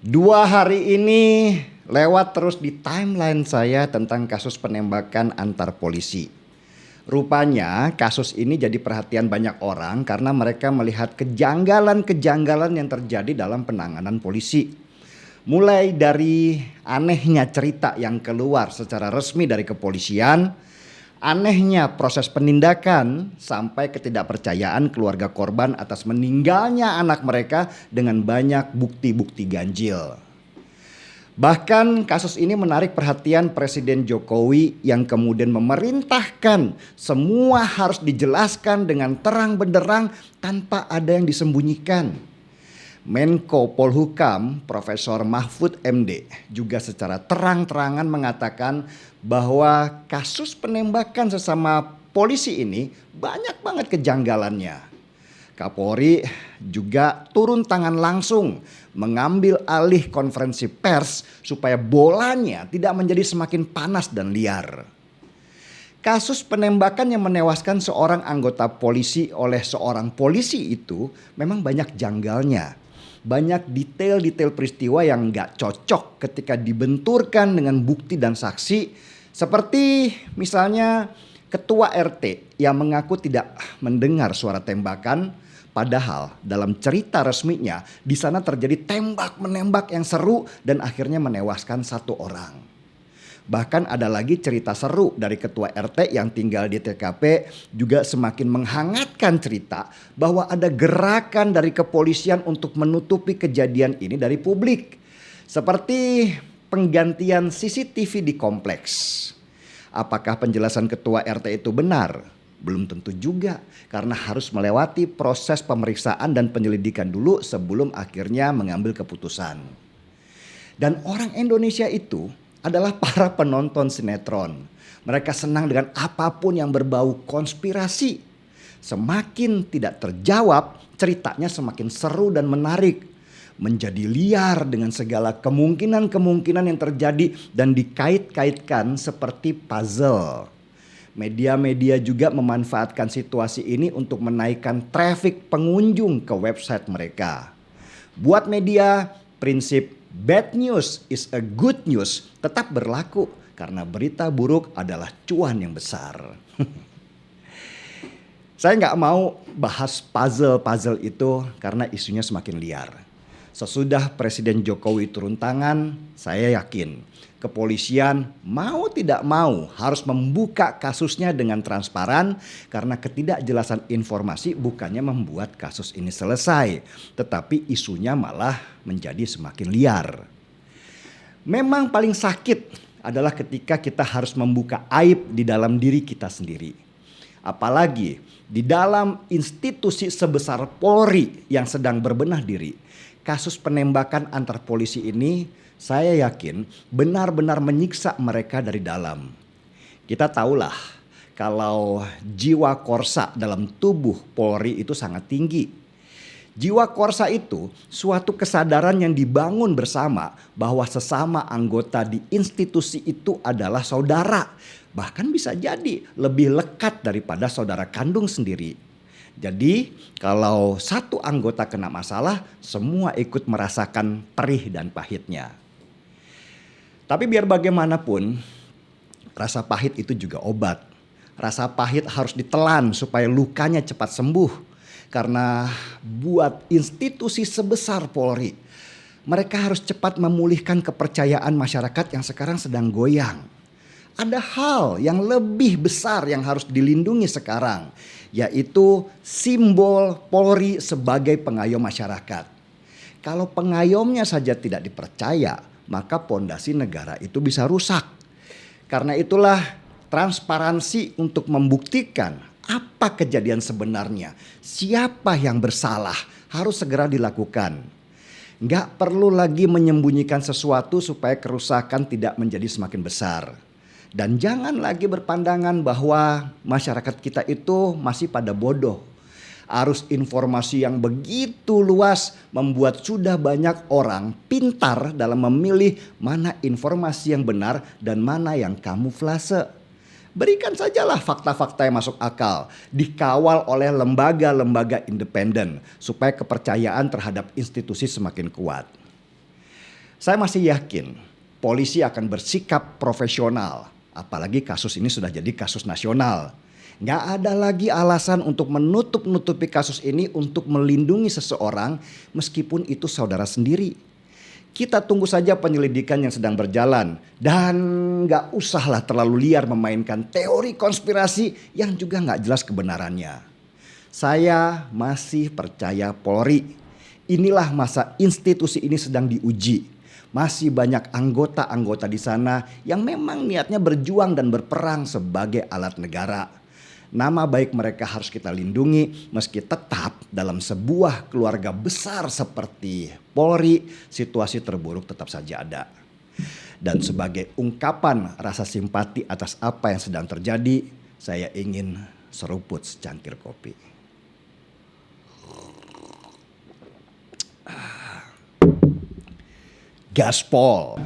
2 hari ini lewat terus di timeline saya tentang kasus penembakan antar polisi. Rupanya kasus ini jadi perhatian banyak orang karena mereka melihat kejanggalan-kejanggalan yang terjadi dalam penanganan polisi. Mulai dari anehnya cerita yang keluar secara resmi dari kepolisian, anehnya proses penindakan, sampai ketidakpercayaan keluarga korban atas meninggalnya anak mereka dengan banyak bukti-bukti ganjil. Bahkan kasus ini menarik perhatian Presiden Jokowi yang kemudian memerintahkan semua harus dijelaskan dengan terang benderang tanpa ada yang disembunyikan. Menko Polhukam Profesor Mahfud MD juga secara terang-terangan mengatakan bahwa kasus penembakan sesama polisi ini banyak banget kejanggalannya. Kapolri juga turun tangan langsung mengambil alih konferensi pers supaya bolanya tidak menjadi semakin panas dan liar. Kasus penembakan yang menewaskan seorang anggota polisi oleh seorang polisi itu memang banyak janggalnya. Banyak detail-detail peristiwa yang gak cocok ketika dibenturkan dengan bukti dan saksi. Seperti misalnya ketua RT yang mengaku tidak mendengar suara tembakan. Padahal dalam cerita resminya di sana terjadi tembak-menembak yang seru dan akhirnya menewaskan 1 orang. Bahkan ada lagi cerita seru dari ketua RT yang tinggal di TKP juga semakin menghangatkan cerita bahwa ada gerakan dari kepolisian untuk menutupi kejadian ini dari publik. Seperti penggantian CCTV di kompleks. Apakah penjelasan ketua RT itu benar? Belum tentu juga, karena harus melewati proses pemeriksaan dan penyelidikan dulu sebelum akhirnya mengambil keputusan. Dan orang Indonesia itu adalah para penonton sinetron. Mereka senang dengan apapun yang berbau konspirasi. Semakin tidak terjawab, ceritanya semakin seru dan menarik. Menjadi liar dengan segala kemungkinan-kemungkinan yang terjadi dan dikait-kaitkan seperti puzzle. Media-media juga memanfaatkan situasi ini untuk menaikkan traffic pengunjung ke website mereka. Buat media, prinsip bad news is a good news tetap berlaku karena berita buruk adalah cuan yang besar. Saya nggak mau bahas puzzle-puzzle itu karena isunya semakin liar. Sesudah Presiden Jokowi turun tangan, saya yakin kepolisian mau tidak mau harus membuka kasusnya dengan transparan karena ketidakjelasan informasi bukannya membuat kasus ini selesai, tetapi isunya malah menjadi semakin liar. Memang paling sakit adalah ketika kita harus membuka aib di dalam diri kita sendiri. Apalagi di dalam institusi sebesar Polri yang sedang berbenah diri. Kasus penembakan antar polisi ini saya yakin benar-benar menyiksa mereka dari dalam. Kita tahulah kalau jiwa korsa dalam tubuh Polri itu sangat tinggi. Jiwa korsa itu suatu kesadaran yang dibangun bersama bahwa sesama anggota di institusi itu adalah saudara. Bahkan bisa jadi lebih lekat daripada saudara kandung sendiri. Jadi kalau satu anggota kena masalah, semua ikut merasakan perih dan pahitnya. Tapi biar bagaimanapun, rasa pahit itu juga obat. Rasa pahit harus ditelan supaya lukanya cepat sembuh. Karena buat institusi sebesar Polri, mereka harus cepat memulihkan kepercayaan masyarakat yang sekarang sedang goyang. Ada hal yang lebih besar yang harus dilindungi sekarang, yaitu simbol Polri sebagai pengayom masyarakat. Kalau pengayomnya saja tidak dipercaya, maka pondasi negara itu bisa rusak. Karena itulah transparansi untuk membuktikan apa kejadian sebenarnya, siapa yang bersalah harus segera dilakukan. Nggak perlu lagi menyembunyikan sesuatu supaya kerusakan tidak menjadi semakin besar. Dan jangan lagi berpandangan bahwa masyarakat kita itu masih pada bodoh. Arus informasi yang begitu luas membuat sudah banyak orang pintar dalam memilih mana informasi yang benar dan mana yang kamuflase. Berikan sajalah fakta-fakta yang masuk akal, dikawal oleh lembaga-lembaga independen supaya kepercayaan terhadap institusi semakin kuat. Saya masih yakin polisi akan bersikap profesional, apalagi kasus ini sudah jadi kasus nasional. Nggak ada lagi alasan untuk menutup-nutupi kasus ini untuk melindungi seseorang meskipun itu saudara sendiri. Kita tunggu saja penyelidikan yang sedang berjalan dan nggak usahlah terlalu liar memainkan teori konspirasi yang juga nggak jelas kebenarannya. Saya masih percaya Polri. Inilah masa institusi ini sedang diuji. Masih banyak anggota-anggota di sana yang memang niatnya berjuang dan berperang sebagai alat negara. Nama baik mereka harus kita lindungi meski tetap dalam sebuah keluarga besar seperti Polri, situasi terburuk tetap saja ada. Dan sebagai ungkapan rasa simpati atas apa yang sedang terjadi, saya ingin seruput secangkir kopi. Gaspol.